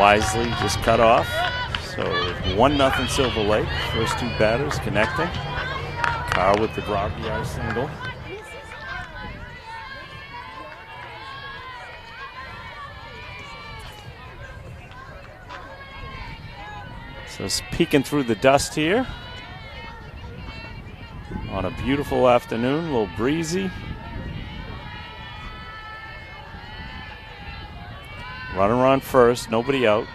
wisely just cut off. So 1-0 Silver Lake. First two batters connecting. Carr with the RBI single. So it's peeking through the dust here on a beautiful afternoon, a little breezy. Runner on first, nobody out.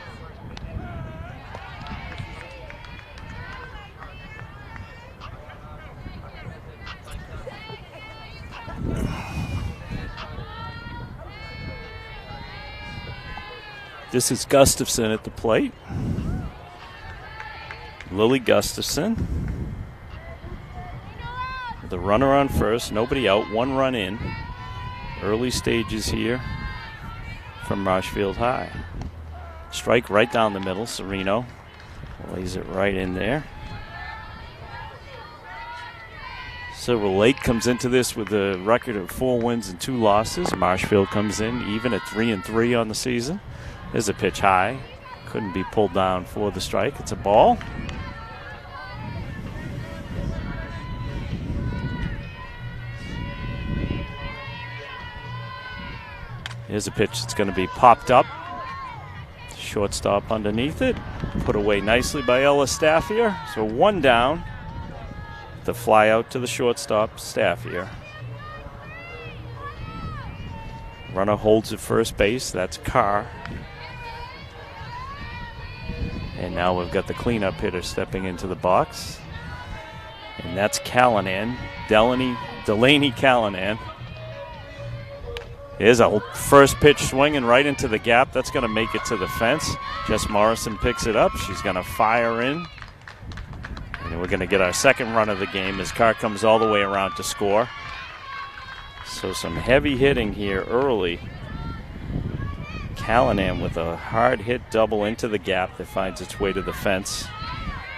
This is Gustafson at the plate. Lily Gustafson. The runner on first, nobody out, 1 run in. Early stages here from Marshfield High. Strike right down the middle, Sereno lays it right in there. Silver Lake comes into this with a record of 4 wins and 2 losses. Marshfield comes in even at 3-3 on the season. There's a pitch high. Couldn't be pulled down for the strike. It's a ball. Here's a pitch that's going to be popped up. Shortstop underneath it. Put away nicely by Ella Staffier. So 1 down. The fly out to the shortstop, Staffier. Runner holds at first base. That's Carr. And now we've got the cleanup hitter stepping into the box. And that's Callanan, Delaney Callanan. Here's a first pitch swinging right into the gap. That's going to make it to the fence. Jess Morrison picks it up. She's going to fire in. And we're going to get our second run of the game as Carr comes all the way around to score. So some heavy hitting here early. Callanan with a hard hit double into the gap that finds its way to the fence.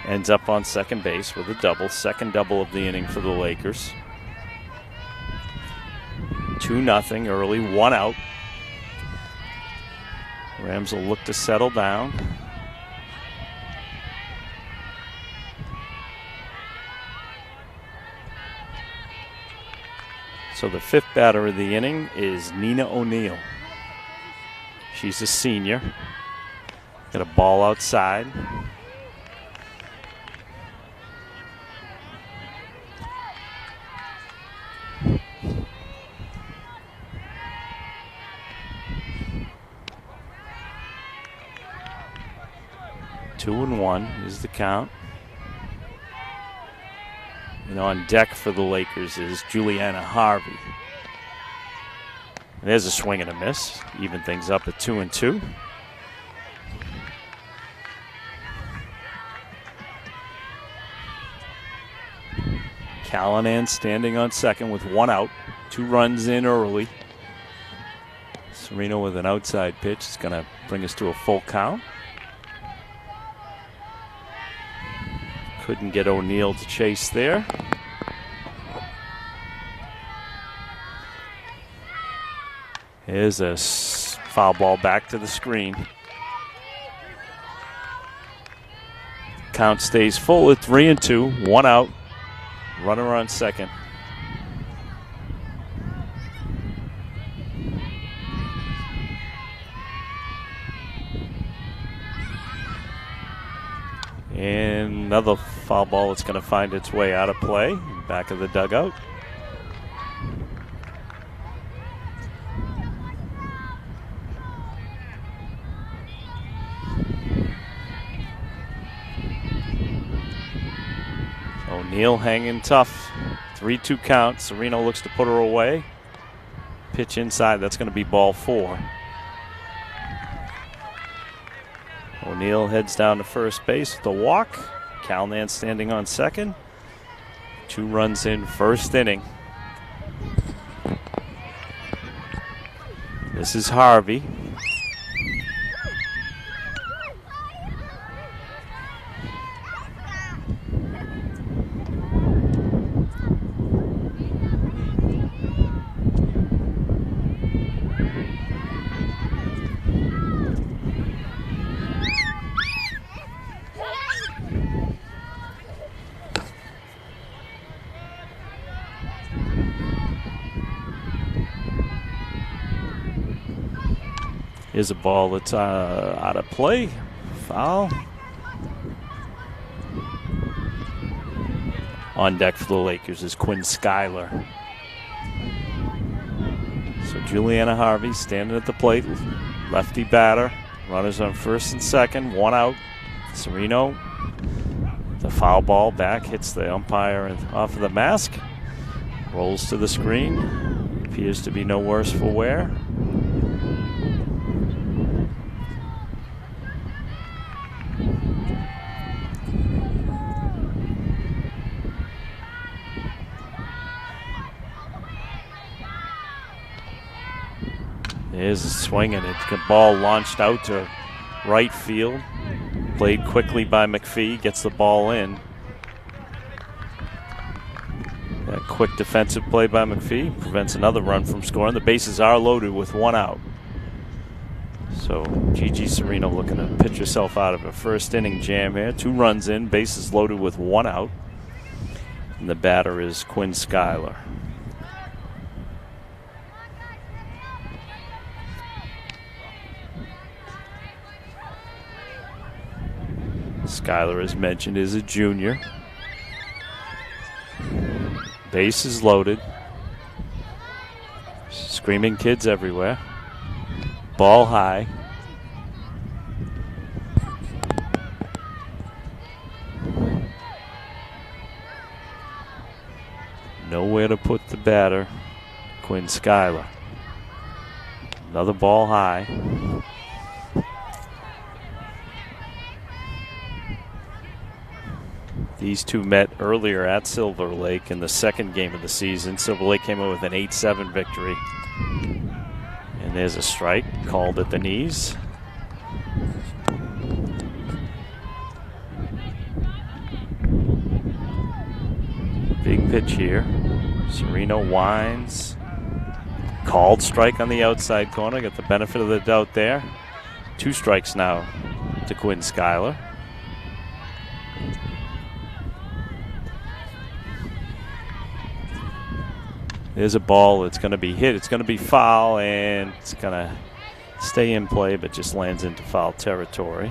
Ends up on second base with a double. Second double of the inning for the Lakers. 2-0 early, 1 out. Rams will look to settle down. So the 5th batter of the inning is Nina O'Neill. She's a senior. Got a ball outside. Two and 1 is the count. And on deck for the Lakers is Juliana Harvey. There's a swing and a miss. Even things up at 2-2. Callanan standing on second with 1 out. 2 runs in early. Sereno with an outside pitch is going to bring us to a full count. Couldn't get O'Neill to chase there. Here's a foul ball back to the screen. Count stays full at 3-2. 1 out. Runner on second. And another foul ball that's going to find its way out of play. Back of the dugout. O'Neill hanging tough. 3-2 count. Sereno looks to put her away. Pitch inside. That's going to be ball 4. O'Neill heads down to first base with a walk. Callanan standing on second. 2 runs in first inning. This is Harvey. Here's a ball that's out of play. Foul. On deck for the Lakers is Quinn Schuyler. So Juliana Harvey standing at the plate. Lefty batter. Runners on first and second. One out. Serino. The foul ball back. Hits the umpire off of the mask. Rolls to the screen. Appears to be no worse for wear. There's a swing, and the ball launched out to right field. Played quickly by McPhee, gets the ball in. That quick defensive play by McPhee prevents another run from scoring. The bases are loaded with one out. So Gigi Serino looking to pitch herself out of a first inning jam here. 2 runs in, bases loaded with one out. And the batter is Quinn Schuyler. Schuyler, as mentioned, is a junior. Bases loaded. Screaming kids everywhere. Ball high. Nowhere to put the batter, Quinn Schuyler. Another ball high. These two met earlier at Silver Lake in the second game of the season. Silver Lake came in with an 8-7 victory. And there's a strike called at the knees. Big pitch here. Serino winds. Called strike on the outside corner. Got the benefit of the doubt there. 2 strikes now to Quinn Schuyler. There's a ball that's going to be hit. It's going to be foul, and it's going to stay in play, but just lands into foul territory.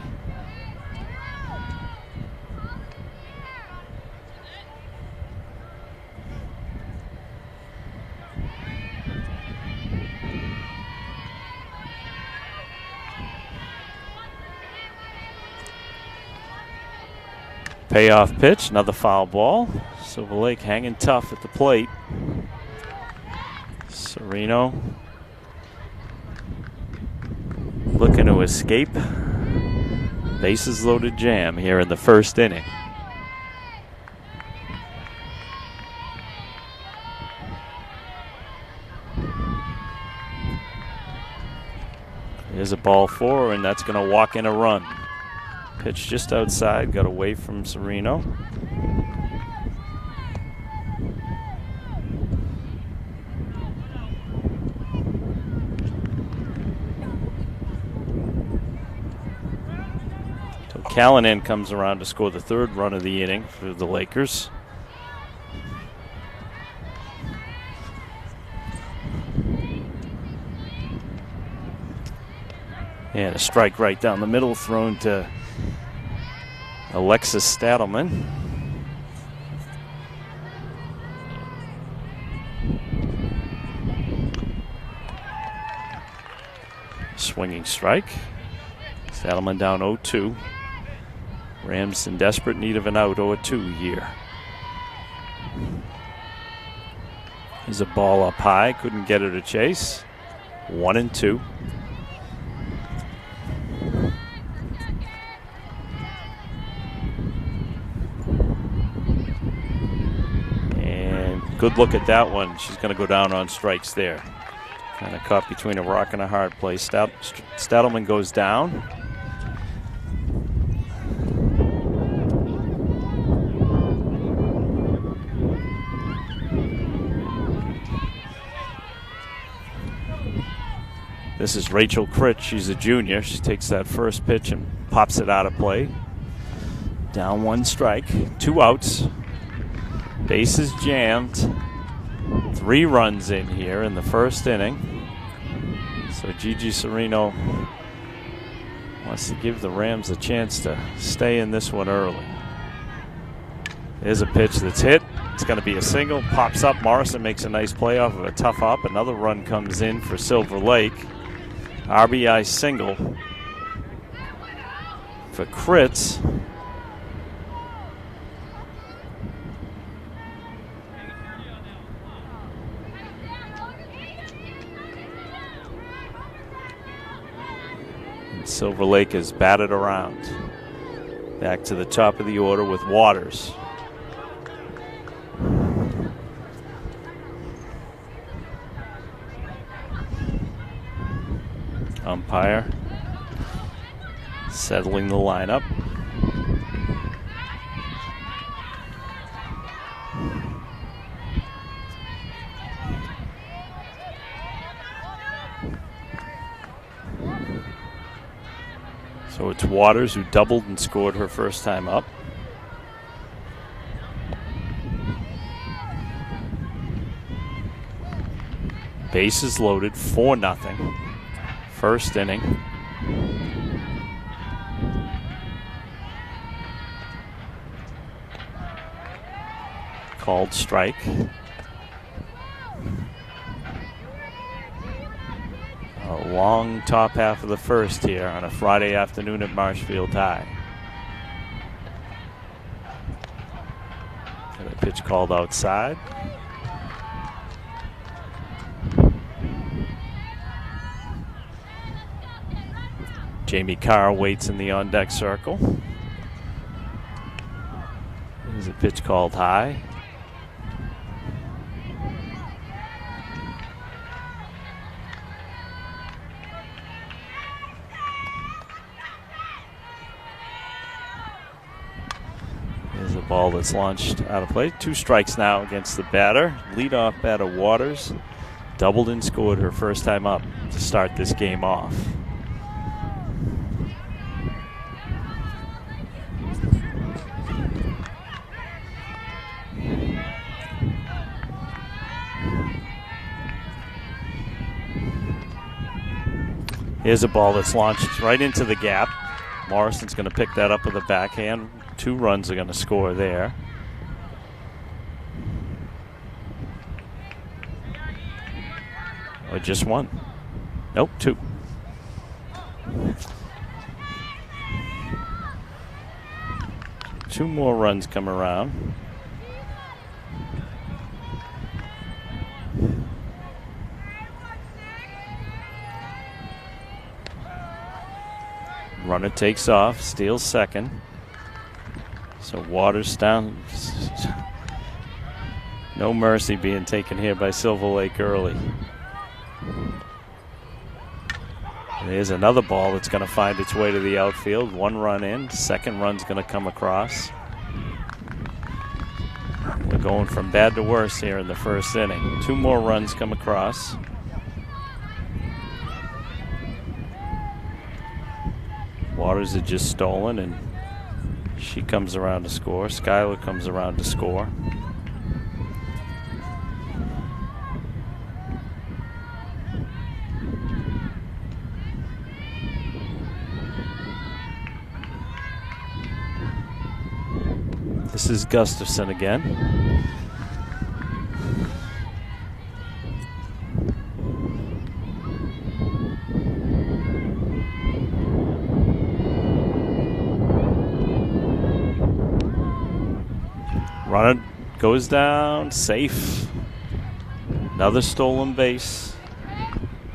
Payoff pitch, another foul ball. Silver Lake hanging tough at the plate. Serino looking to escape. Bases loaded jam here in the first inning. There's a ball 4, and that's going to walk in a run. Pitch just outside, got away from Serino. Callanan comes around to score the 3rd run of the inning for the Lakers. And a strike right down the middle thrown to Alexis Stadelman. Swinging strike. Stadelman down 0-2. Rams in desperate need of an out, 0-2 here. There's a ball up high, couldn't get her to chase. 1-2. And good look at that one. She's going to go down on strikes there. Kind of caught between a rock and a hard place. Stadelman goes down. This is Rachel Critch. She's a junior. She takes that first pitch and pops it out of play. Down 1 strike, 2 outs. Bases jammed. 3 runs in here in the first inning. So Gigi Serino Wants to give the Rams a chance to stay in this one early. There's a pitch that's hit. It's going to be a single. Pops up. Morrison makes a nice play off of a tough up. Another run comes in for Silver Lake. RBI single for Kritz. And Silver Lake is batted around. Back to the top of the order with Waters. Umpire settling the lineup. So it's Waters who doubled and scored her first time up. Bases loaded, 4-0. First inning. Called strike. A long top half of the first here on a Friday afternoon at Marshfield High. And a pitch called outside. Jamie Carr waits in the on-deck circle. There's a pitch called high. There's a ball that's launched out of play. 2 strikes now against the batter. Leadoff batter Waters doubled and scored her first time up to start this game off. Here's a ball that's launched right into the gap. Morrison's going to pick that up with a backhand. 2 runs are going to score there. Or just 1. Nope, 2. Two more runs come around. Runner takes off, steals second. So Waters down. No mercy being taken here by Silver Lake early. There's another ball that's going to find its way to the outfield. 1 run in, second run's going to come across. We're going from bad to worse here in the first inning. 2 more runs come across. Waters had just stolen, and she comes around to score. Skylar comes around to score. This is Gustafson again. Runner goes down, safe. Another stolen base.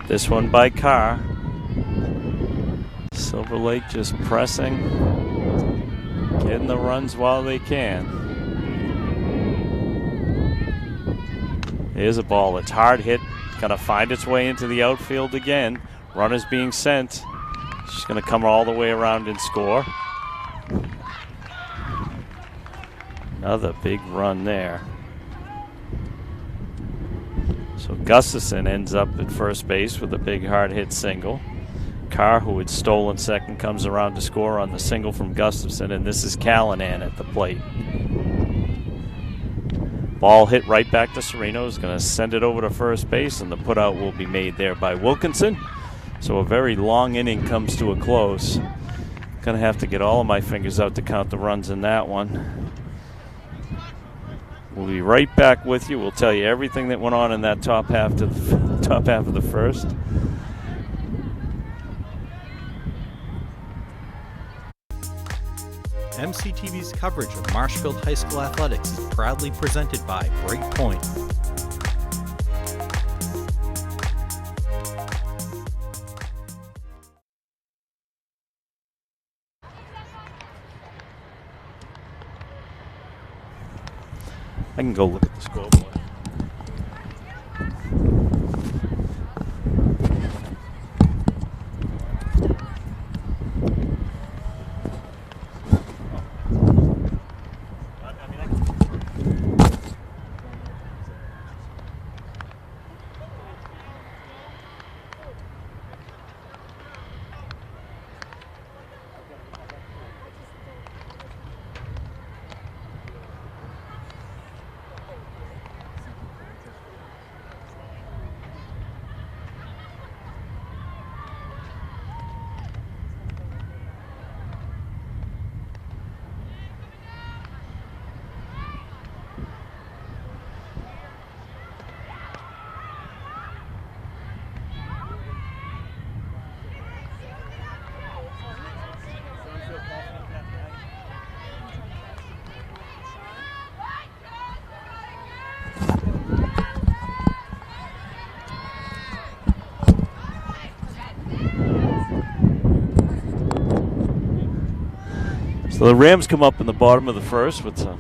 This one by Carr. Silver Lake just pressing, getting the runs while they can. Here's a ball that's hard hit. Gonna find its way into the outfield again. Runner's being sent. She's gonna come all the way around and score. Another big run there. So Gustafson ends up at first base with a big hard hit single. Carr, who had stolen second, comes around to score on the single from Gustafson, and this is Callanan at the plate. Ball hit right back to Sereno. Is going to send it over to first base, and the putout will be made there by Wilkinson. So a very long inning comes to a close. Gonna have to get all of my fingers out to count the runs in that one. We'll be right back with you. We'll tell you everything that went on in that top half of the first. MCTV's coverage of Marshfield High School athletics is proudly presented by Breakpoint. I can go look at the scoreboard. So the Rams come up in the bottom of the first with a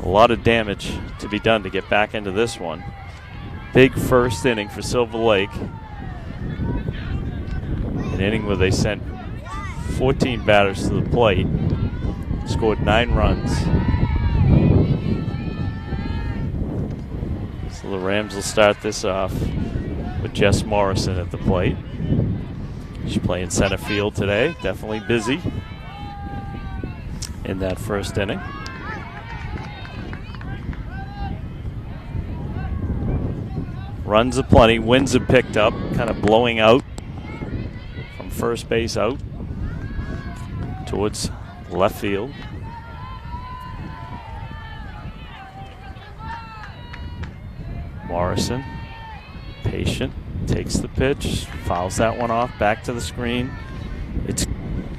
lot of damage to be done to get back into this one. Big first inning for Silver Lake. An inning where they sent 14 batters to the plate, scored 9 runs. So the Rams will start this off with Jess Morrison at the plate. She's playing center field today, definitely busy in that first inning. Runs aplenty, winds have picked up, kind of blowing out from first base out towards left field. Morrison, patient, takes the pitch, fouls that one off, back to the screen. It's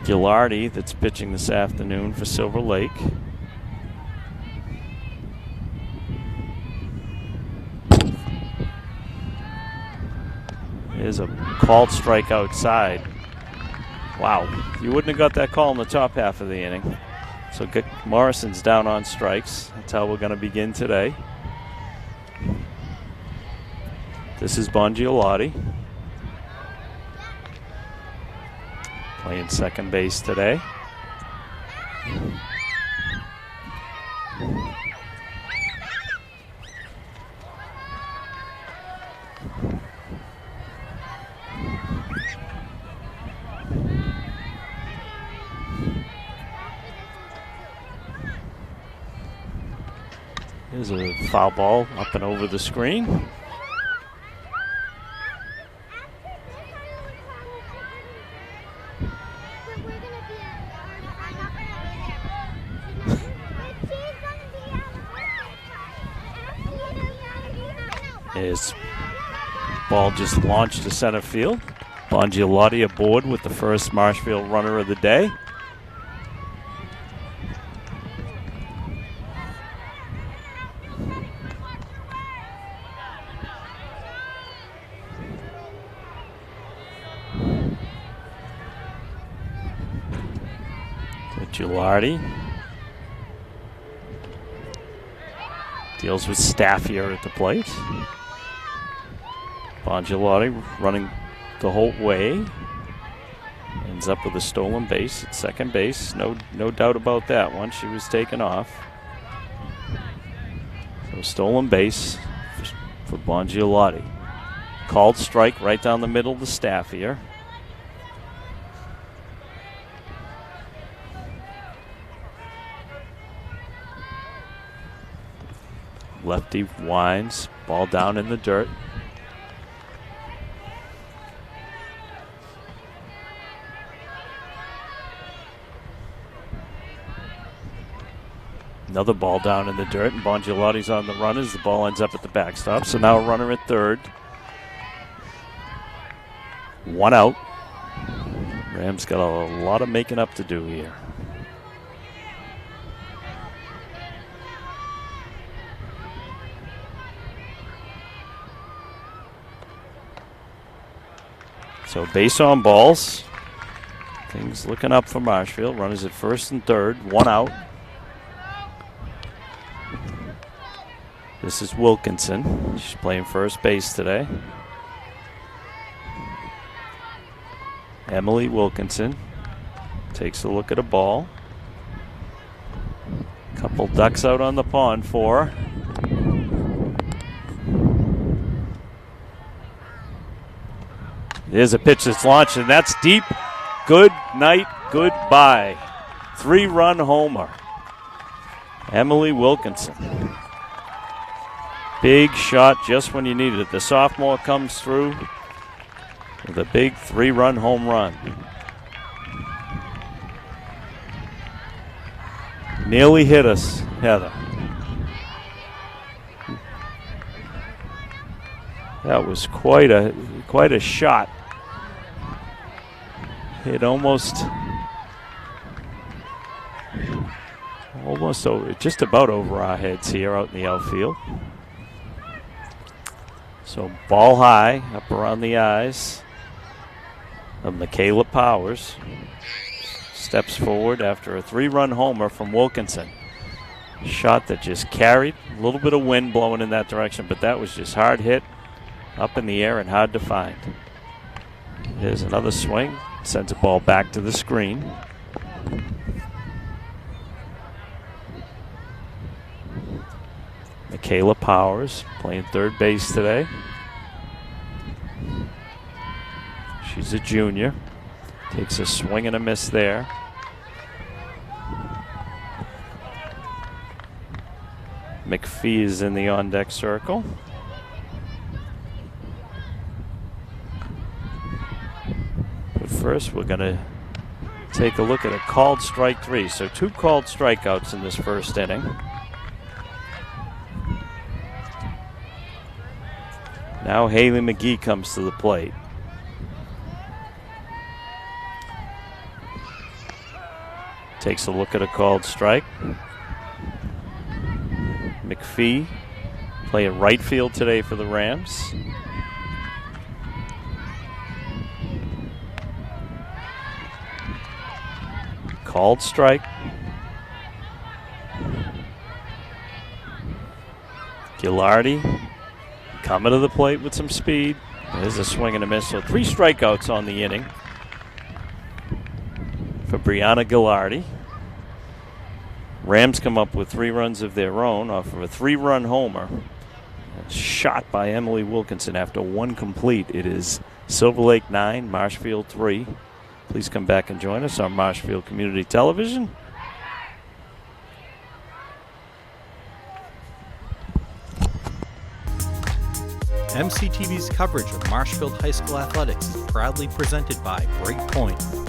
Gilardi that's pitching this afternoon for Silver Lake. There's a called strike outside. Wow, you wouldn't have got that call in the top half of the inning. So Morrison's down on strikes. That's how we're going to begin today. This is Bongiolotti. Playing second base today. Here's a foul ball up and over the screen. His ball just launched to center field. Bongiolotti aboard with the first Marshfield runner of the day. Gilardi deals with Staffier at the plate. Bongiolotti running the whole way. Ends up with a stolen base at second base. No doubt about that one. She was taken off. So stolen base for Bongiolotti. Called strike right down the middle to Staffier. Lefty winds, ball down in the dirt. Another ball down in the dirt, and Bongelotti's on the run as the ball ends up at the backstop. So now a runner at third. One out. Rams got a lot of making up to do here. So base on balls. Things looking up for Marshfield. Runners at first and third. One out. This is Wilkinson. She's playing first base today. Emily Wilkinson takes a look at a ball. Couple ducks out on the pond for her. There's a pitch that's launched, and that's deep. Good night, goodbye. 3-run homer. Emily Wilkinson. Big shot just when you needed it. The sophomore comes through with a big 3-run home run. Nearly hit us, Heather. That was quite a shot. Hit almost over, just about over our heads here out in the outfield. So ball high, up around the eyes of Michaela Powers. Steps forward after a 3-run homer from Wilkinson. Shot that just carried. A little bit of wind blowing in that direction, but that was just hard hit, up in the air and hard to find. There's another swing. Sends a ball back to the screen. Michaela Powers playing third base today. She's a junior. Takes a swing and a miss there. McPhee is in the on-deck circle. But first, we're going to take a look at a called strike 3. So 2 called strikeouts in this first inning. Now Haley McGee comes to the plate. Takes a look at a called strike. McPhee playing right field today for the Rams. Called strike. Gilardi coming to the plate with some speed. There's a swing and a miss. So 3 strikeouts on the inning for Brianna Gilardi. Rams come up with 3 runs of their own off of a 3-run homer. Shot by Emily Wilkinson after 1 complete. It is Silver Lake 9, Marshfield 3. Please come back and join us on Marshfield Community Television. MCTV's coverage of Marshfield High School athletics is proudly presented by Breakpoint.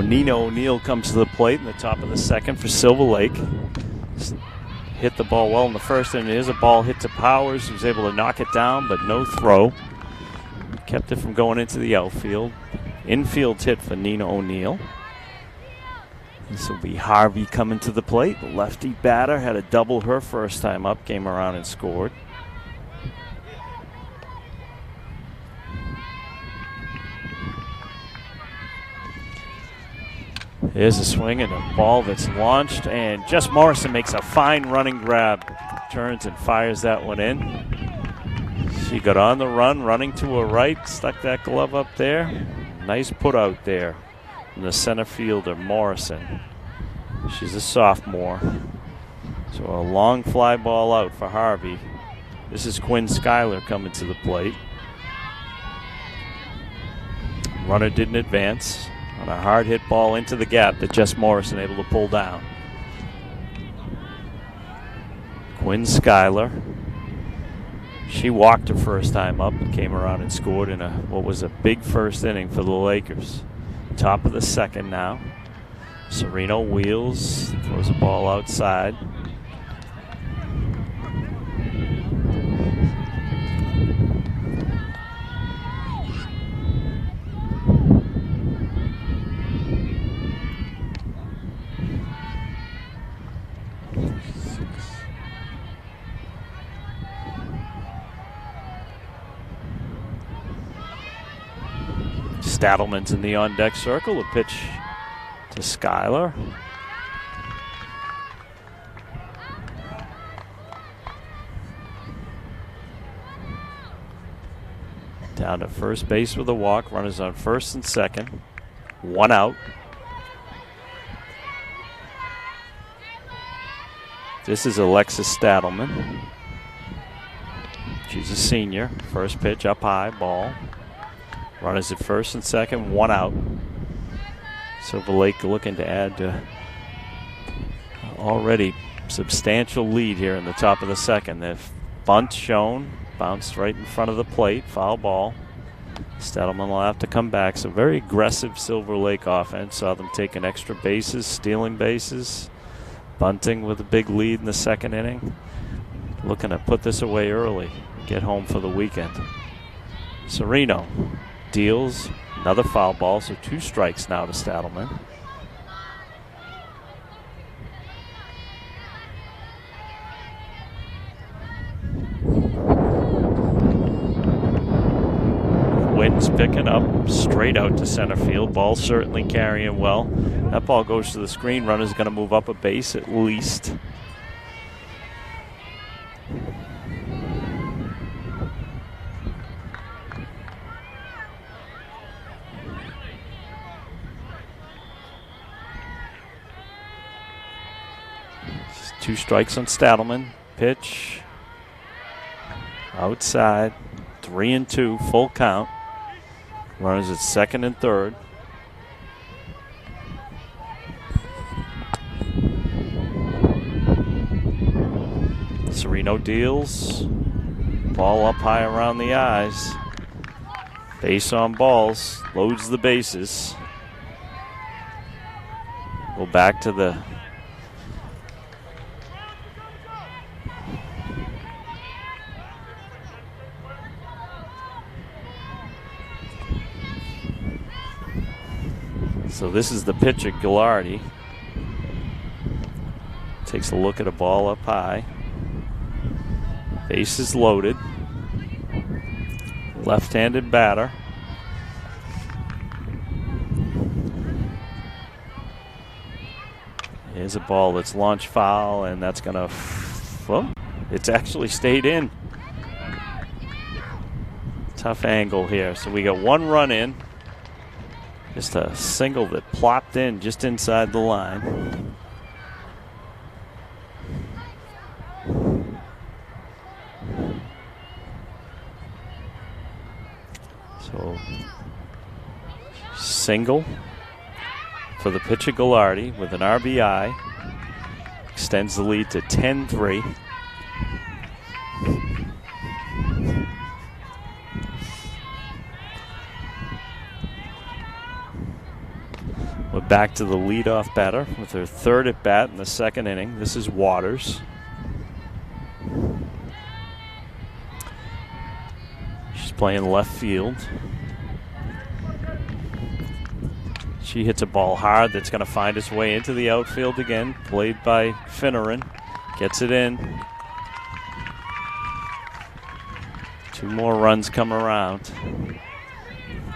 Nina O'Neill comes to the plate in the top of the second for Silver Lake. Hit the ball well in the first, and here's a ball hit to Powers, who's able to knock it down, but no throw. kept it from going into the outfield. Infield hit for Nina O'Neill. This will be Harvey coming to the plate. The lefty batter had a double her first time up, came around and scored. Here's a swing and a ball that's launched, and Jess Morrison makes a fine running grab. Turns and fires that one in. She got on the run, running to her right, stuck that glove up there. Nice put out there from the center fielder, Morrison. She's a sophomore. So a long fly ball out for Harvey. This is Quinn Schuyler coming to the plate. Runner didn't advance on a hard hit ball into the gap that Jess Morrison able to pull down. Quinn Schuyler. She walked her first time up and came around and scored in what was a big first inning for the Lakers. Top of the second now. Sereno wheels, throws a ball outside. Stadelman's in the on-deck circle. A pitch to Schuyler. Down to first base with a walk. Runners on first and second. One out. This is Alexis Stadelman. She's a senior. First pitch up high, ball. Runners at first and second, one out. Silver Lake looking to add already substantial lead here in the top of the second. The bunt shown, bounced right in front of the plate, foul ball. Stadelman will have to come back. So very aggressive Silver Lake offense. Saw them taking extra bases, stealing bases, bunting with a big lead in the second inning. Looking to put this away early, get home for the weekend. Sereno deals another foul ball, so 2 strikes now to Stadelman. Wind's picking up straight out to center field. Ball certainly carrying well. That ball goes to the screen. Runner's going to move up a base at least. Just 2 strikes on Stadelman. Pitch outside. 3-2, full count. Runners at second and third. Sereno deals. Ball up high around the eyes. Base on balls. Loads the bases. Go back to the So this is the pitcher, Gilardi. Takes a look at a ball up high. Base is loaded. Left-handed batter. Here's a ball that's launched foul, and that's going to, well, it's actually stayed in. Tough angle here. So we got 1 run in. Just a single that plopped in just inside the line. So, single for the pitcher Gilardi with an RBI. Extends the lead to 10-3. We're back to the leadoff batter with her 3rd at bat in the second inning. This is Waters. She's playing left field. She hits a ball hard that's going to find its way into the outfield again. Played by Finneran. Gets it in. 2 more runs come around.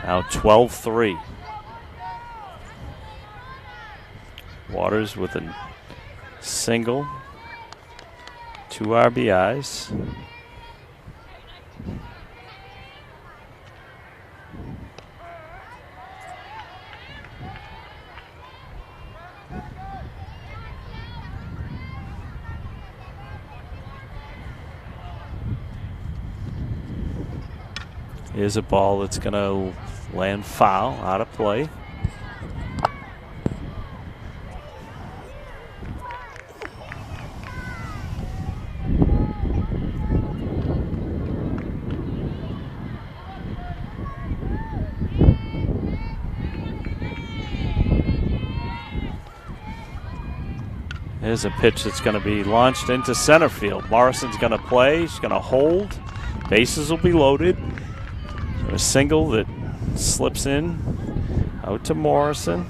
Now 12-3. Waters with a single. 2 RBIs. Here's a ball that's going to land foul, out of play. Here's a pitch that's going to be launched into center field. Morrison's going to play. She's going to hold. Bases will be loaded. A single that slips in out to Morrison.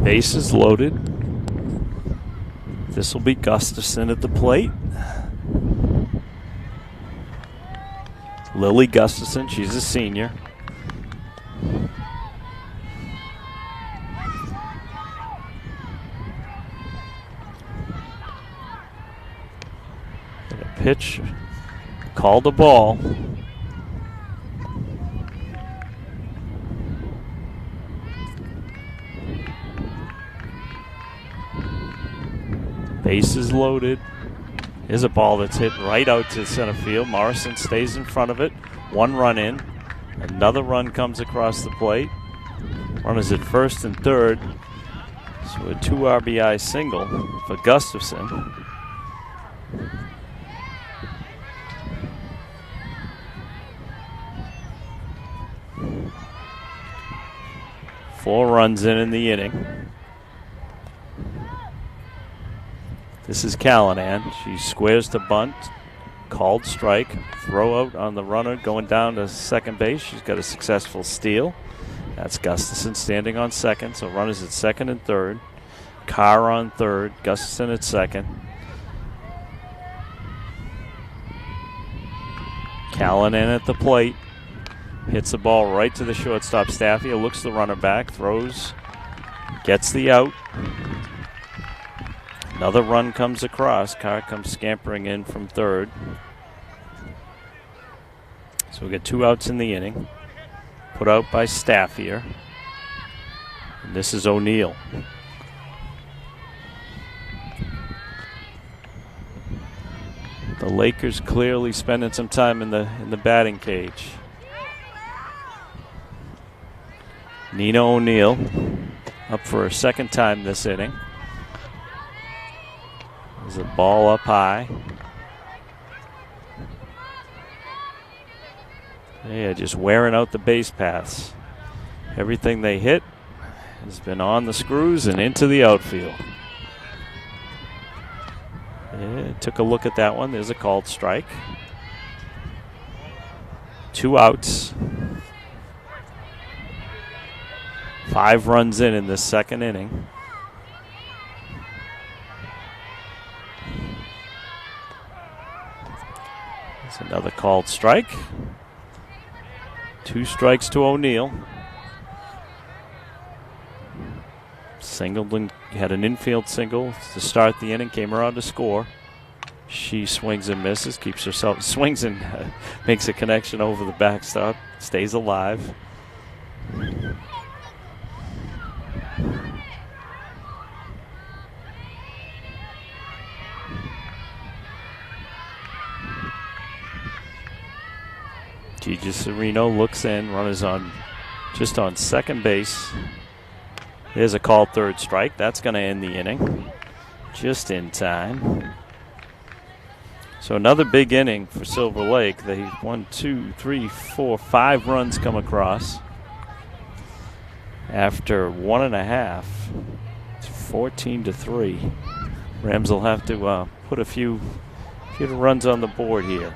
Bases loaded. This will be Gustafson at the plate. Lily Gustafson, she's a senior. And a pitch, called a ball. Bases loaded. Here's a ball that's hit right out to center field. Morrison stays in front of it. 1 run in. Another run comes across the plate. Runners at first and third. So a 2 RBI single for Gustafson. Four runs in the inning. This is Callanan. She squares the bunt. Called strike. Throw out on the runner going down to second base. She's got a successful steal. That's Gustafson standing on second. So runners at second and third. Carr on third. Gustafson at second. Callanan at the plate. Hits the ball right to the shortstop. Staffia looks the runner back. Throws. Gets the out. Another run comes across. Carr comes scampering in from third. So we get 2 outs in the inning. Put out by Staffier. And this is O'Neill. The Lakers clearly spending some time in the batting cage. Nina O'Neill up for a second time this inning. There's a ball up high. Yeah, just wearing out the base paths. Everything they hit has been on the screws and into the outfield. Yeah, took a look at that one. There's a called strike. 2 outs. 5 runs in this second inning. There's another called strike. 2 strikes to O'Neill. Singleton had an infield single to start the inning, came around to score. She swings and misses, keeps herself, swings and makes a connection over the backstop, stays alive. Gigi Sereno looks in, runners on just on second base. There's a called third strike. That's going to end the inning just in time. So another big inning for Silver Lake. They 1, 2, 3, 4, 5 runs come across. After 1.5, it's 14-3. Rams will have to put a few runs on the board here.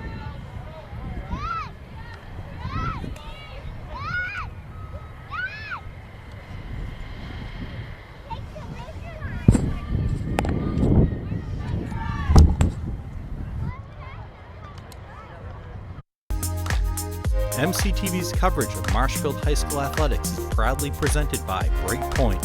MCTV's coverage of Marshfield High School athletics is proudly presented by Breakpoint.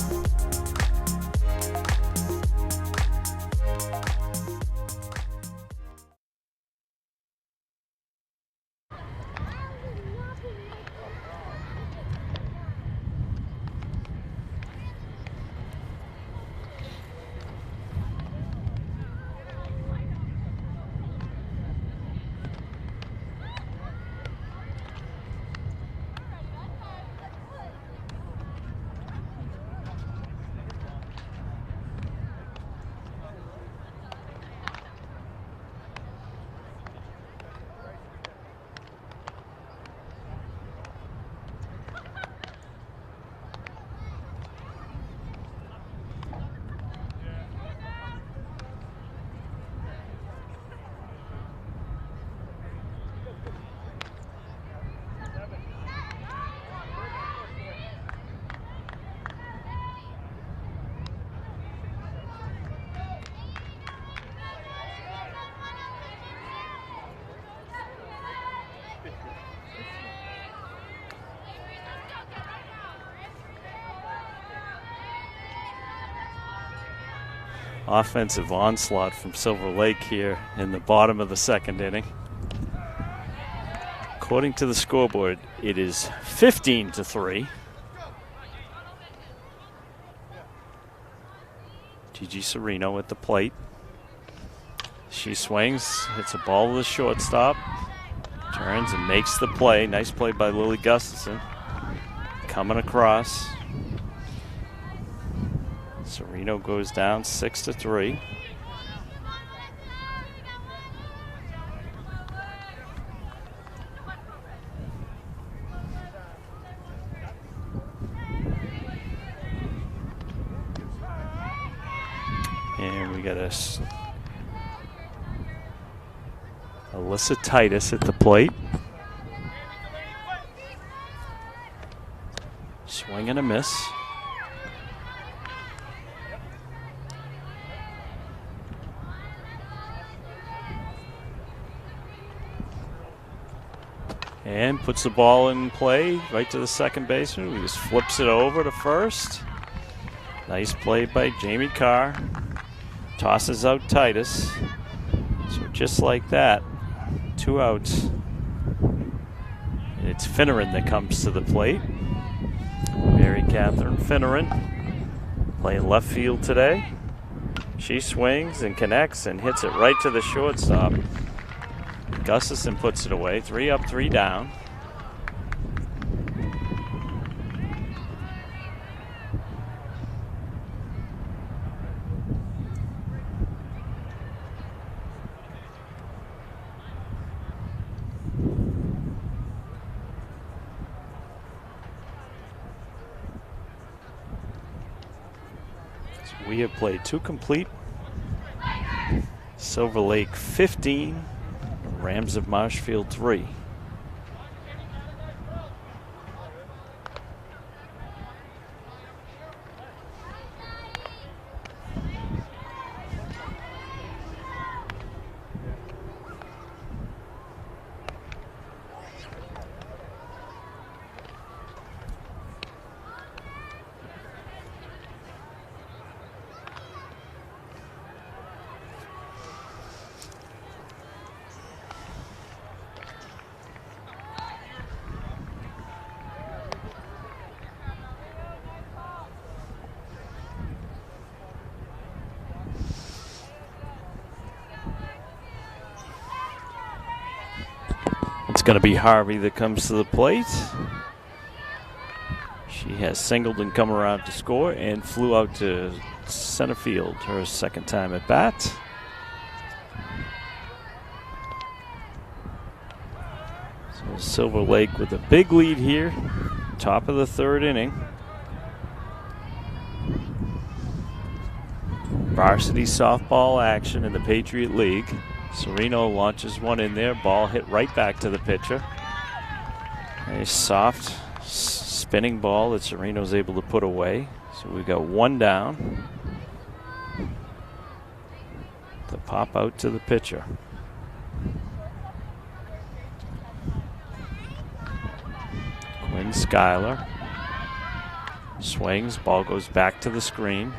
Offensive onslaught from Silver Lake here in the bottom of the second inning. According to the scoreboard, it is 15-3. Gigi Serino at the plate. She swings, hits a ball to the shortstop, turns and makes the play. Nice play by Lily Gustafson. Coming across. Serino goes down 6-3. And we got Alyssa Titus at the plate. Swing and a miss. And puts the ball in play right to the second baseman. He just flips it over to first. Nice play by Jamie Carr. Tosses out Titus. So just like that, 2 outs. And it's Finneran that comes to the plate. Mary Catherine Finneran playing left field today. She swings and connects and hits it right to the shortstop. Gustafson puts it away. 3 up, 3 down. So we have played 2 complete. Silver Lake 15. Rams of Marshfield 3. It's going to be Harvey that comes to the plate. She has singled and come around to score and flew out to center field her second time at bat. So Silver Lake with a big lead here. Top of the third inning. Varsity softball action in the Patriot League. Sereno launches one in there. Ball hit right back to the pitcher. A soft spinning ball that Sereno's able to put away. So we've got one down. To pop out to the pitcher. Quinn Schuyler swings. Ball goes back to the screen.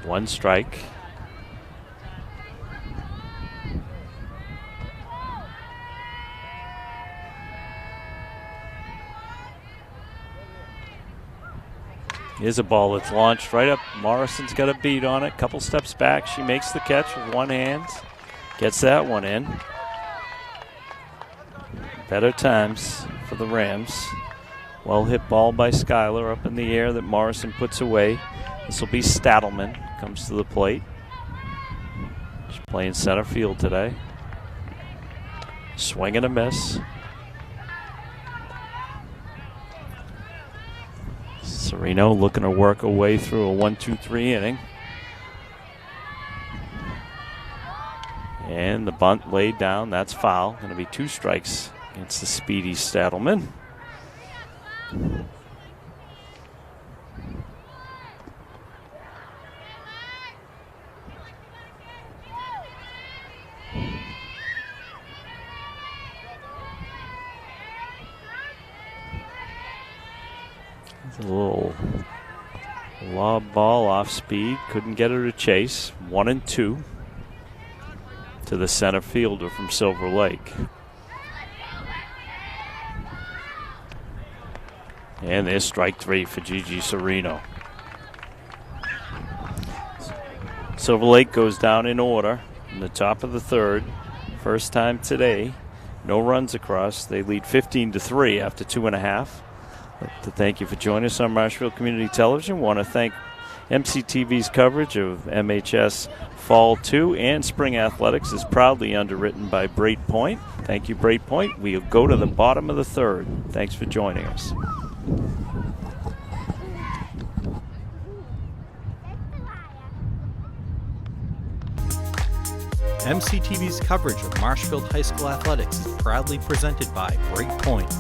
One strike. Here's a ball that's launched right up. Morrison's got a beat on it. Couple steps back. She makes the catch with one hand. Gets that one in. Better times for the Rams. Well hit ball by Schuyler up in the air that Morrison puts away. This will be Stadelman. Comes to the plate. She's playing center field today. Swing and a miss. Sereno looking to work her way through a 1-2-3 inning. And the bunt laid down. That's foul. Going to be 2 strikes against the speedy Stadelman. A little lob ball off speed. Couldn't get her to chase. 1-2 to the center fielder from Silver Lake. And there's strike 3 for Gigi Sereno. Silver Lake goes down in order in the top of the third. First time today. No runs across. They lead 15-3 after 2.5. To thank you for joining us on Marshfield Community Television. Want to thank MCTV's coverage of MHS Fall 2 and Spring Athletics is proudly underwritten by Braid Point. Thank you, Braid Point. We'll go to the bottom of the third. Thanks for joining us. MCTV's coverage of Marshfield High School athletics is proudly presented by Braid Point.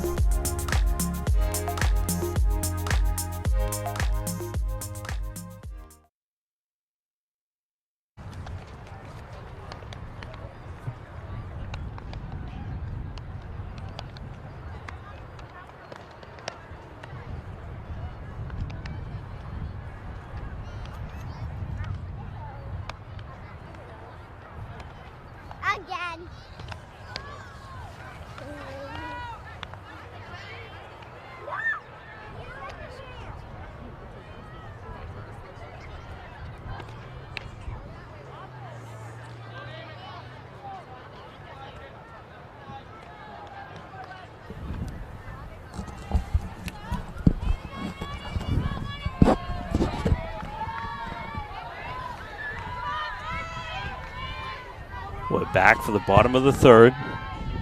Again. We're back for the bottom of the third.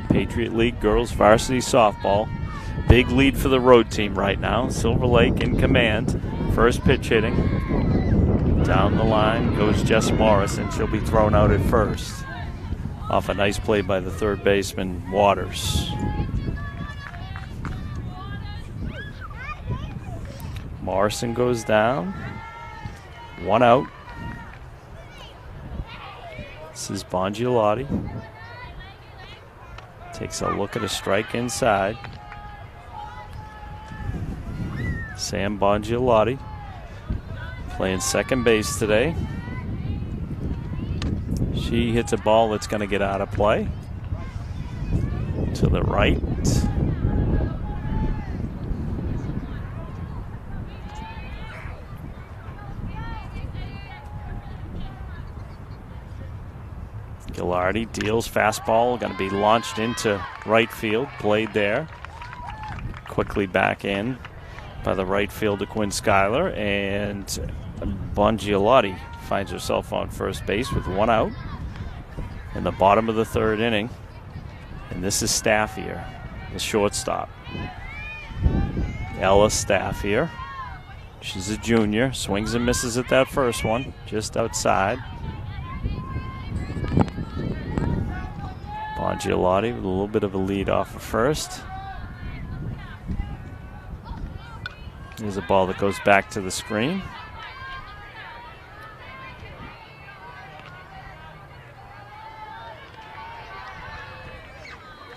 Patriot League girls varsity softball. Big lead for the road team right now. Silver Lake in command. First pitch hitting. Down the line goes Jess Morrison. She'll be thrown out at first. Off a nice play by the third baseman, Waters. Morrison goes down. One out. This is Bongiolotti. Takes a look at a strike inside. Sam Bongiolotti playing second base today. She hits a ball that's going to get out of play. To the right. Gilardi deals fastball, going to be launched into right field, played there. Quickly back in by the right fielder Quinn Schuyler, and Bongiolotti finds herself on first base with one out in the bottom of the third inning. And And this is Staffier, the shortstop. Ella Staffier. She's a junior. Swings and misses at that first one, just outside. Bongiolotti with a little bit of a lead off of first. Here's a ball that goes back to the screen.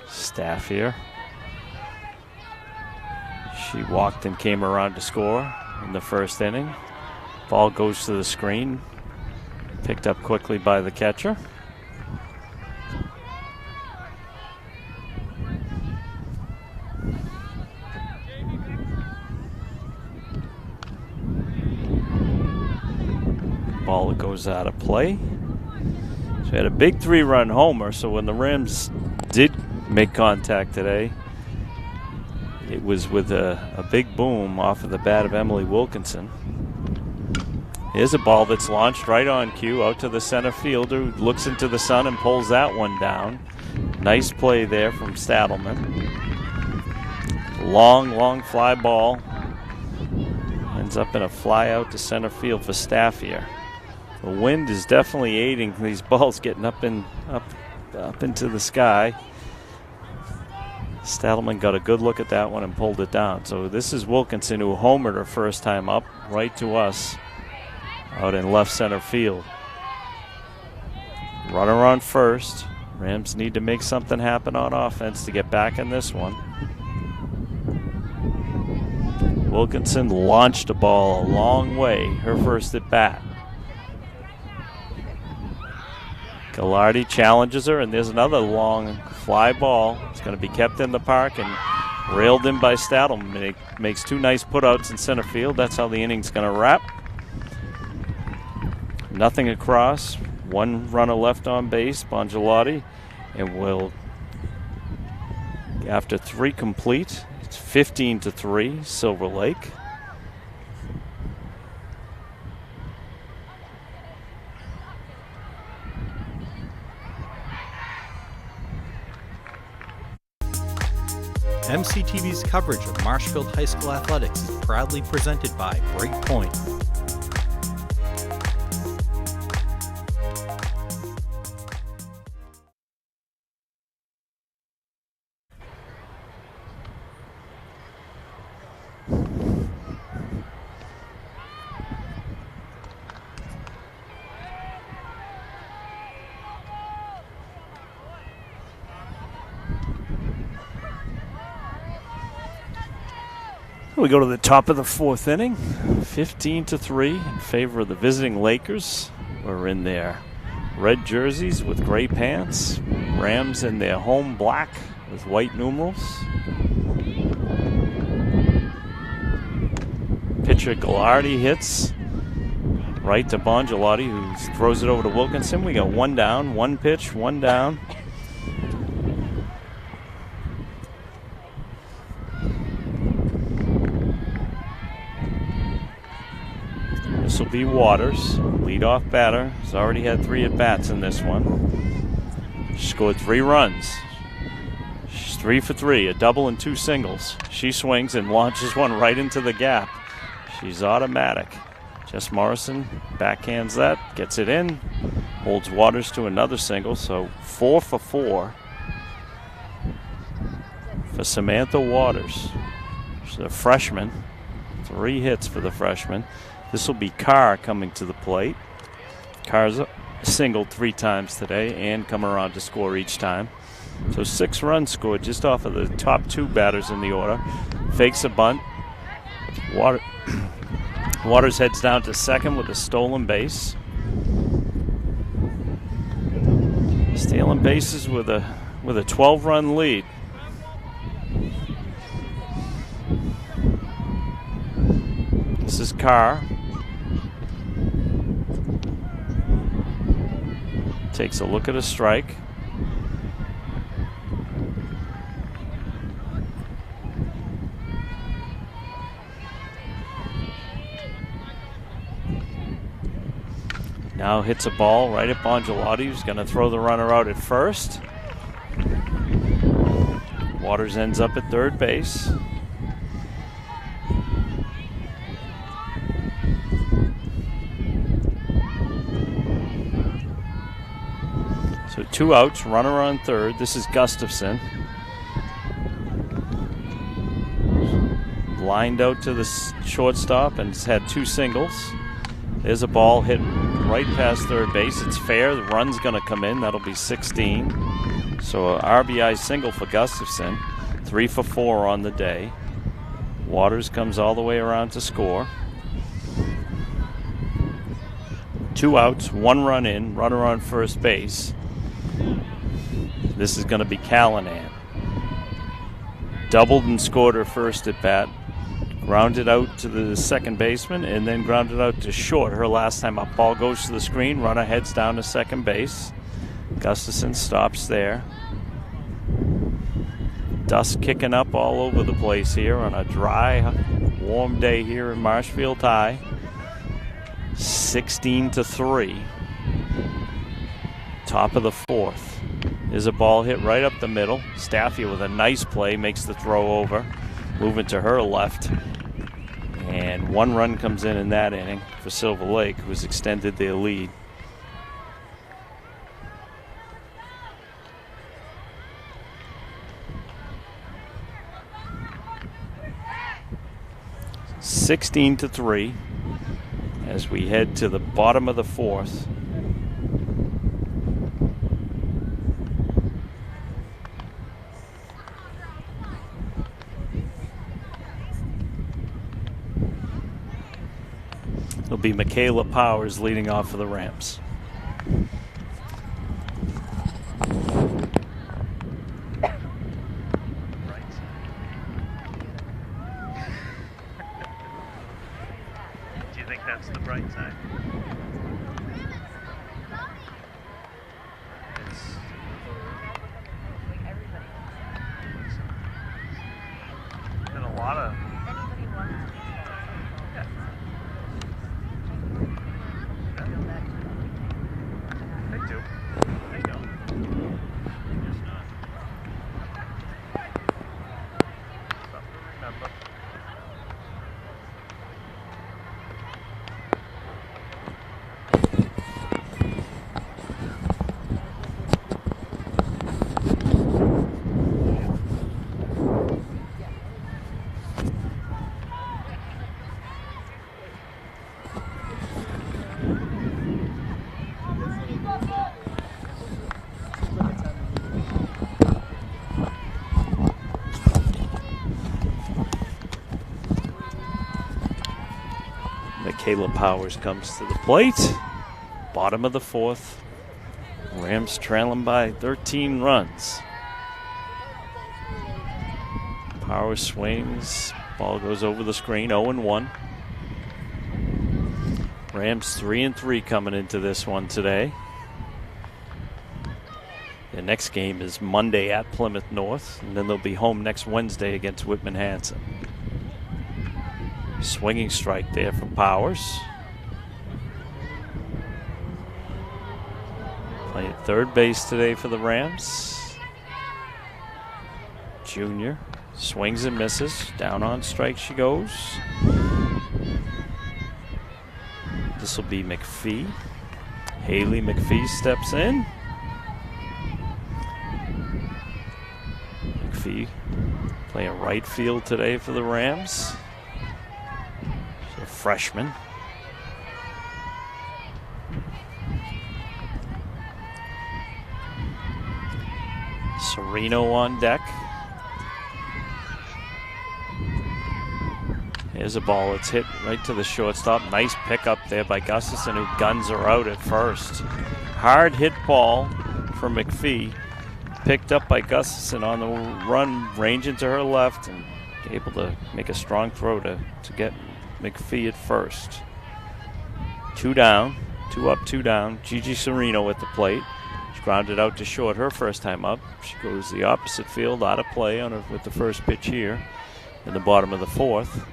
Staffier. She walked and came around to score in the first inning. Ball goes to the screen. Picked up quickly by the catcher. Ball that goes out of play. So we had a big 3-run homer, so when the Rams did make contact today, it was with a big boom off of the bat of Emily Wilkinson. Here's a ball that's launched right on cue out to the center fielder, who looks into the sun and pulls that one down. Nice play there from Stadelman. Long fly ball. Ends up in a fly out to center field for Staffier. The wind is definitely aiding these balls getting up into the sky. Stadelman got a good look at that one and pulled it down. So this is Wilkinson, who homered her first time up, right to us out in left center field. Runner on first. Rams need to make something happen on offense to get back in this one. Wilkinson launched a ball a long way, her first at bat. Gallardi challenges her, and there's another long fly ball. It's going to be kept in the park and railed in by Stadelman. It makes 2 nice putouts in center field. That's how the inning's going to wrap. Nothing across. 1 runner left on base, Bongiolotti, and will, after 3 complete, it's 15-3, Silver Lake. MCTV's coverage of Marshfield High School athletics is proudly presented by Breakpoint. We go to the top of the 4th inning, 15-3 in favor of the visiting Lakers. We're in their red jerseys with gray pants. Rams in their home black with white numerals. Pitcher Gallardi hits right to Bongiolotti, who throws it over to Wilkinson. We got 1 down, 1 pitch, 1 down. This will be Waters, leadoff batter. He's already had 3 at-bats in this one. She scored 3 runs. She's 3 for 3, a double and 2 singles. She swings and launches one right into the gap. She's automatic. Jess Morrison backhands that, gets it in, holds Waters to another single, so 4 for 4 for Samantha Waters. She's a freshman. 3 hits for the freshman. This will be Carr coming to the plate. Carr's singled 3 times today and come around to score each time. So 6 runs scored just off of the top 2 batters in the order. Fakes a bunt. Waters heads down to second with a stolen base. Stealing bases with a 12-run lead. This is Carr. Takes a look at a strike. Now hits a ball right at Bongiolotti, who's going to throw the runner out at first. Waters ends up at third base. So 2 outs, runner on third. This is Gustafson. Lined out to the shortstop and has had 2 singles. There's a ball hit right past third base. It's fair. The run's going to come in. That'll be 16. So a RBI single for Gustafson. 3 for 4 on the day. Waters comes all the way around to score. 2 outs, 1 run in, runner on first base. This is going to be Callanan. Doubled and scored her first at bat. Grounded out to the second baseman and then grounded out to short. Her last time up. Ball goes to the screen. Runner heads down to second base. Gustafson stops there. Dust kicking up all over the place here on a dry, warm day here in Marshfield High. 16-3. Top of the 4th. There's a ball hit right up the middle. Staffia with a nice play makes the throw over. Moving to her left. And 1 run comes in that inning for Silver Lake, who's extended their lead. (16-3) as we head to the bottom of the 4th. It'll be Michaela Powers leading off for the Rams. Do you think that's the bright side? It's been a lot of. Michaela Powers comes to the plate. Bottom of the 4th. Rams trailing by 13 runs. Powers swings. Ball goes over the screen. 0-1. Rams 3-3 coming into this one today. The next game is Monday at Plymouth North, and then they'll be home next Wednesday against Whitman Hanson. Swinging strike there from Powers. Playing third base today for the Rams. Junior swings and misses. Down on strike she goes. This will be McPhee. Haley McPhee steps in. McPhee playing right field today for the Rams. Freshman. Sereno on deck. Here's a ball that's hit right to the shortstop. Nice pickup there by Gustafson, who guns her out at first. Hard hit ball for McPhee. Picked up by Gustafson on the run, ranging to her left, and able to make a strong throw to get McPhee at first. 2 down, 2 up, 2 down. Gigi Sereno at the plate. She grounded out to short her first time up. She goes the opposite field, out of play on her, with the first pitch here in the bottom of the 4th.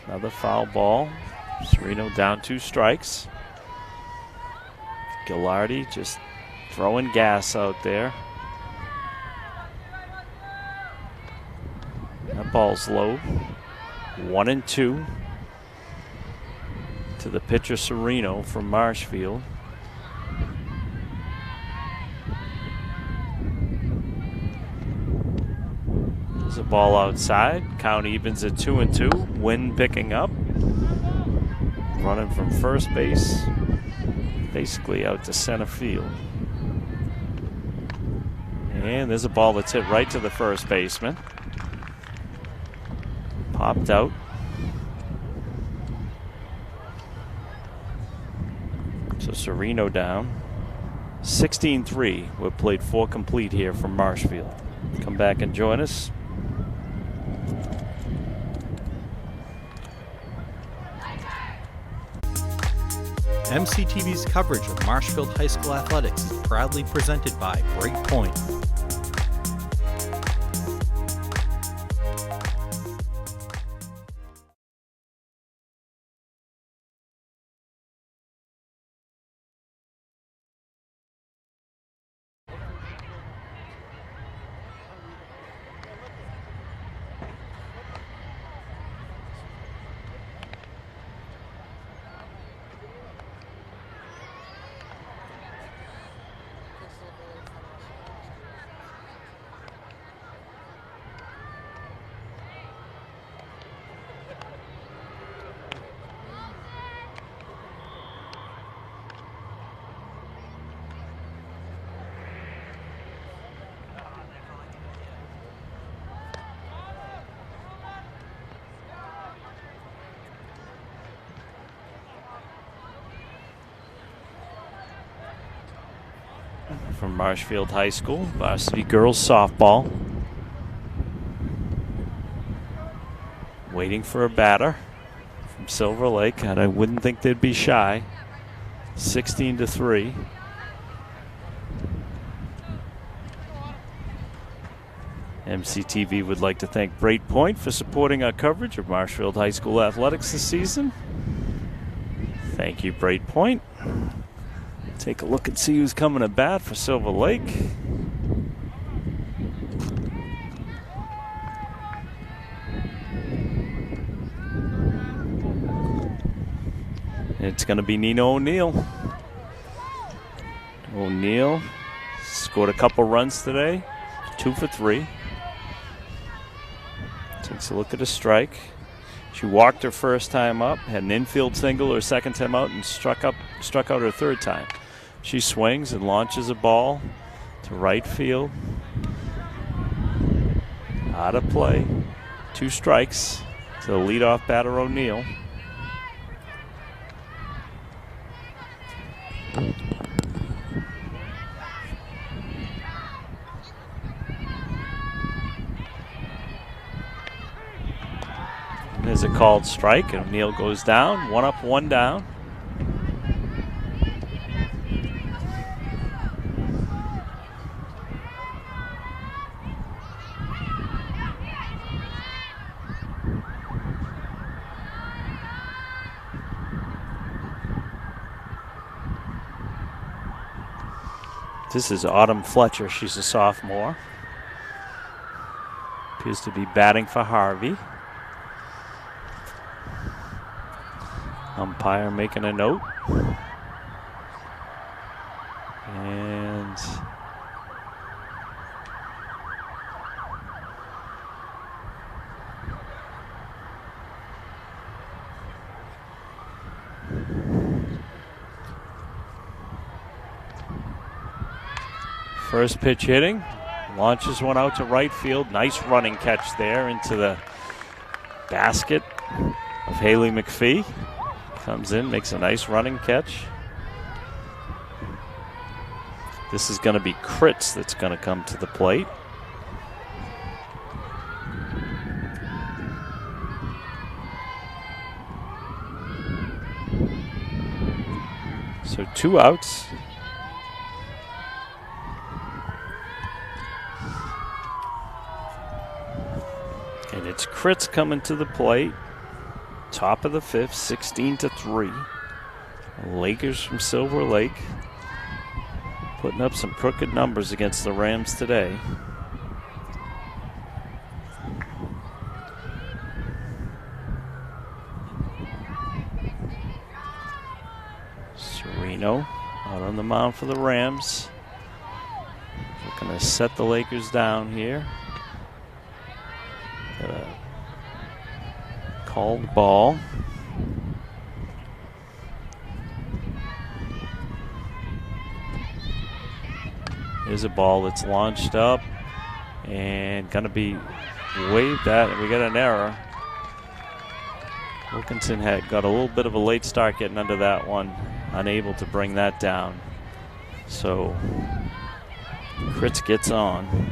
Another foul ball. Sereno down 2 strikes. Gilardi just throwing gas out there. That ball's low. 1-2 to the pitcher Sereno from Marshfield. There's a ball outside. Count evens at 2-2. Wind picking up. Running from first base, basically out to center field. And there's a ball that's hit right to the first baseman. Popped out. So Sereno down. 16-3. We've played 4 complete here from Marshfield. Come back and join us. MCTV's coverage of Marshfield High School athletics is proudly presented by Breakpoint. From Marshfield High School, Varsity girls softball. Waiting for a batter from Silver Lake, and I wouldn't think they'd be shy. 16-3. MCTV would like to thank Breakpoint for supporting our coverage of Marshfield High School athletics this season. Thank you, Breakpoint. Take a look and see who's coming to bat for Silver Lake. It's going to be Nino O'Neill. O'Neill scored a couple runs today, 2 for 3. Takes a look at a strike. She walked her first time up, had an infield single her second time out, and struck out her third time. She swings and launches a ball to right field. Out of play. 2 strikes to the leadoff batter O'Neill. There's a called strike, and O'Neill goes down. 1 up, 1 down. This is Autumn Fletcher. She's a sophomore. Appears to be batting for Harvey. Umpire making a note. And first pitch hitting. Launches one out to right field. Nice running catch there into the basket of Haley McPhee. Comes in, makes a nice running catch. This is going to be Kritz that's going to come to the plate. So 2 outs. And it's Kritz coming to the plate. Top of the fifth, 16-3. Lakers from Silver Lake putting up some crooked numbers against the Rams today. Serino out on the mound for the Rams. Looking to set the Lakers down here. Got a called ball. Here's a ball that's launched up and going to be waved at. We got an error. Wilkinson had got a little bit of a late start getting under that one. Unable to bring that down. So Kritz gets on.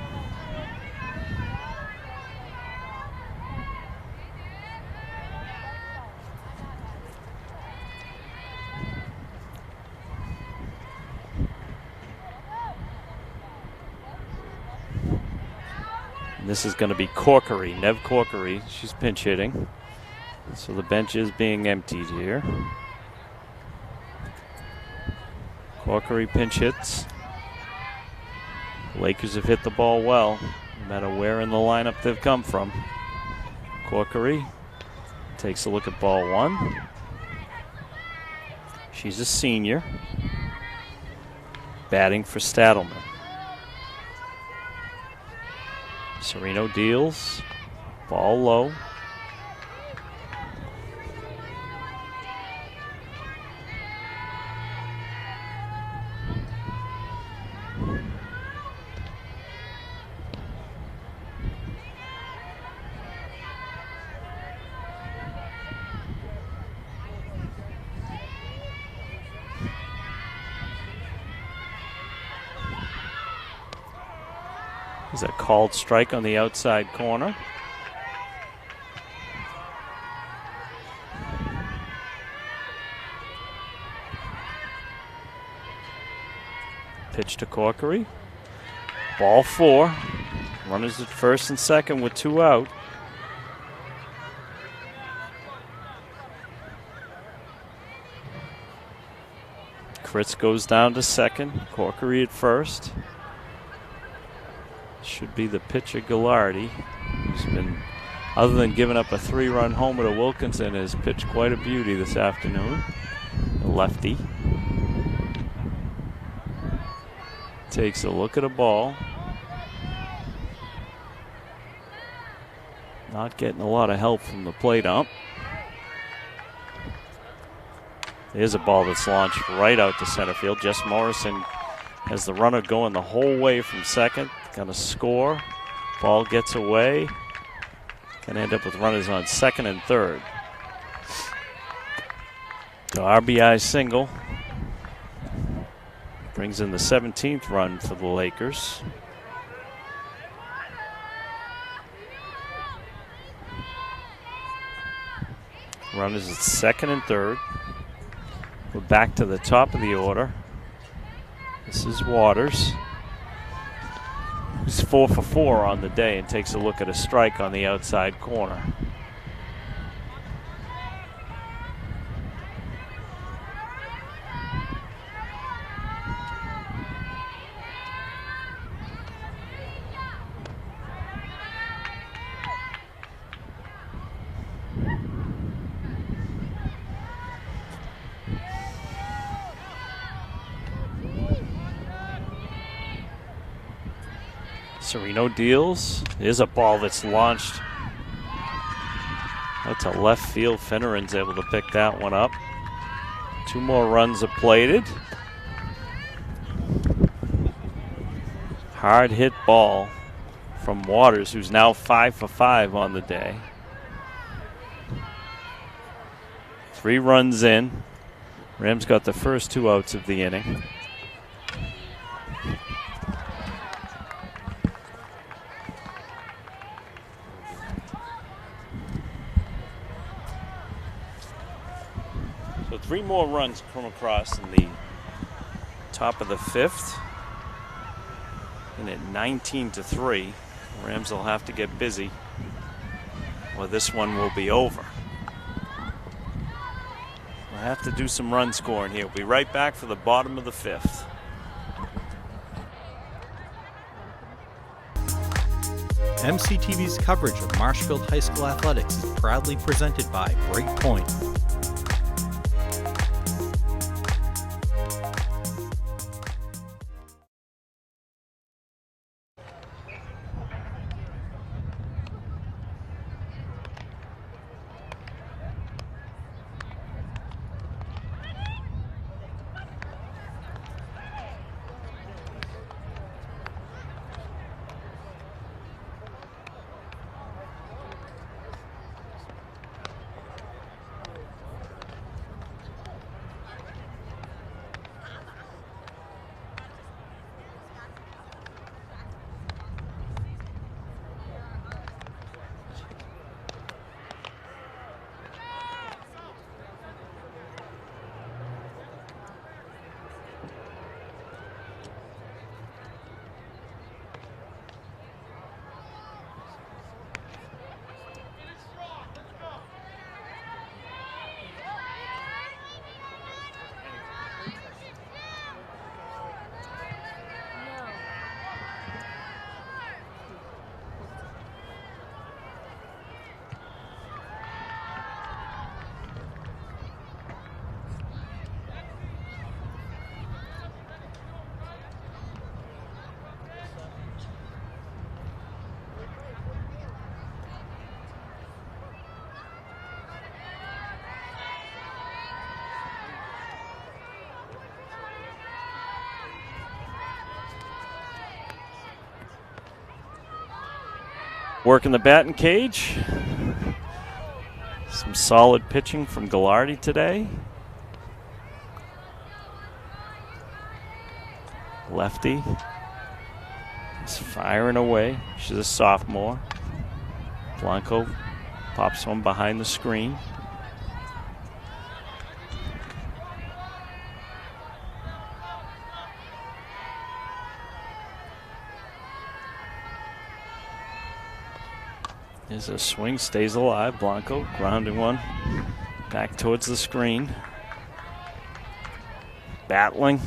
This is going to be Corkery, Nev Corkery. She's pinch hitting. So the bench is being emptied here. Corkery pinch hits. Lakers have hit the ball well, no matter where in the lineup they've come from. Corkery takes a look at ball one. She's a senior. Batting for Stadelman. Serino deals. Ball low. Is a called strike on the outside corner. Pitch to Corkery. Ball four. Runners at first and second with two out. Kritz goes down to second. Corkery at first. Should be the pitcher Gilardi, who's been, other than giving up a 3-run homer to Wilkinson, has pitched quite a beauty this afternoon. The lefty takes a look at a ball. Not getting a lot of help from the plate ump. There's a ball that's launched right out to center field. Jess Morrison has the runner going the whole way from second. Gonna score. Ball gets away. Gonna end up with runners on second and third. The RBI single brings in the 17th run for the Lakers. Runners at second and third. We're back to the top of the order. This is Waters. He's 4 for 4 on the day and takes a look at a strike on the outside corner. Serino deals. There's a ball that's launched out to left field. Finneran's able to pick that one up. 2 more runs are plated. Hard hit ball from Waters, who's now 5 for 5 on the day. 3 runs in. Rams got the first 2 outs of the inning. So 3 more runs come across in the top of the 5th. And at 19-3, Rams will have to get busy or this one will be over. have to do some run scoring here. We'll be right back for the bottom of the 5th. MCTV's coverage of Marshfield High School athletics is proudly presented by Breakpoint. Working the batting cage. Some solid pitching from Gallardi today. Lefty is firing away. She's a sophomore. Blanco pops one behind the screen. There's a swing, stays alive. Blanco grounding one back towards the screen. Battling.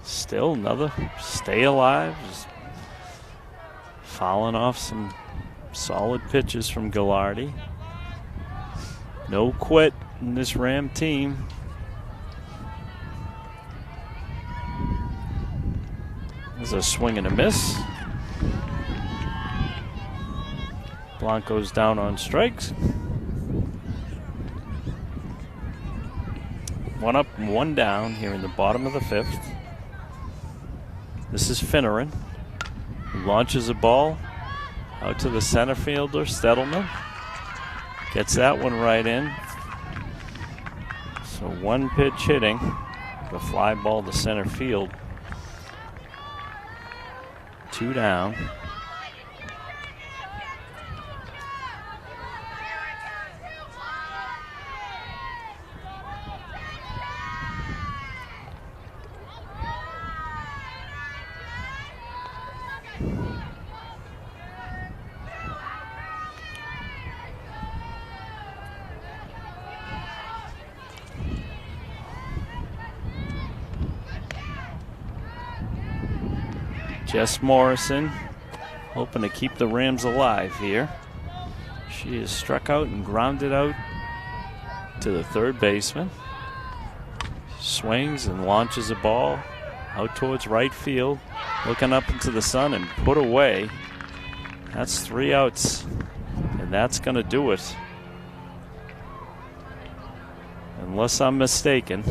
Still another stay alive. Just fouling off some solid pitches from Gallardi. No quit in this Ram team. There's a swing and a miss. Blanco's down on strikes. One up and one down here in the bottom of the 5th. This is Finneran, who launches a ball out to the center fielder, Stedelman. Gets that one right in. So one pitch hitting, the fly ball to center field. 2 down. Jess Morrison hoping to keep the Rams alive here. She is struck out and grounded out to the third baseman. Swings and launches a ball out towards right field, looking up into the sun and put away. That's 3 outs, and that's going to do it. Unless I'm mistaken,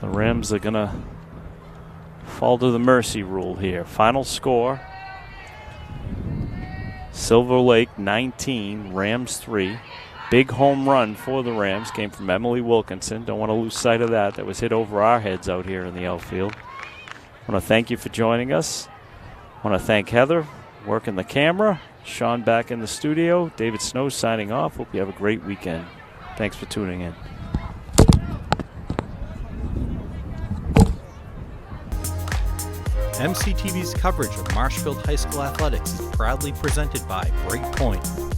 the Rams are going to fall to the mercy rule here. Final score, Silver Lake 19, Rams 3. Big home run for the Rams came from Emily Wilkinson. Don't want to lose sight of that. That was hit over our heads out here in the outfield. I want to thank you for joining us. I want to thank Heather working the camera, Sean back in the studio, David Snow signing off. Hope you have a great weekend. Thanks for tuning in. MCTV's coverage of Marshfield High School athletics is proudly presented by Breakpoint.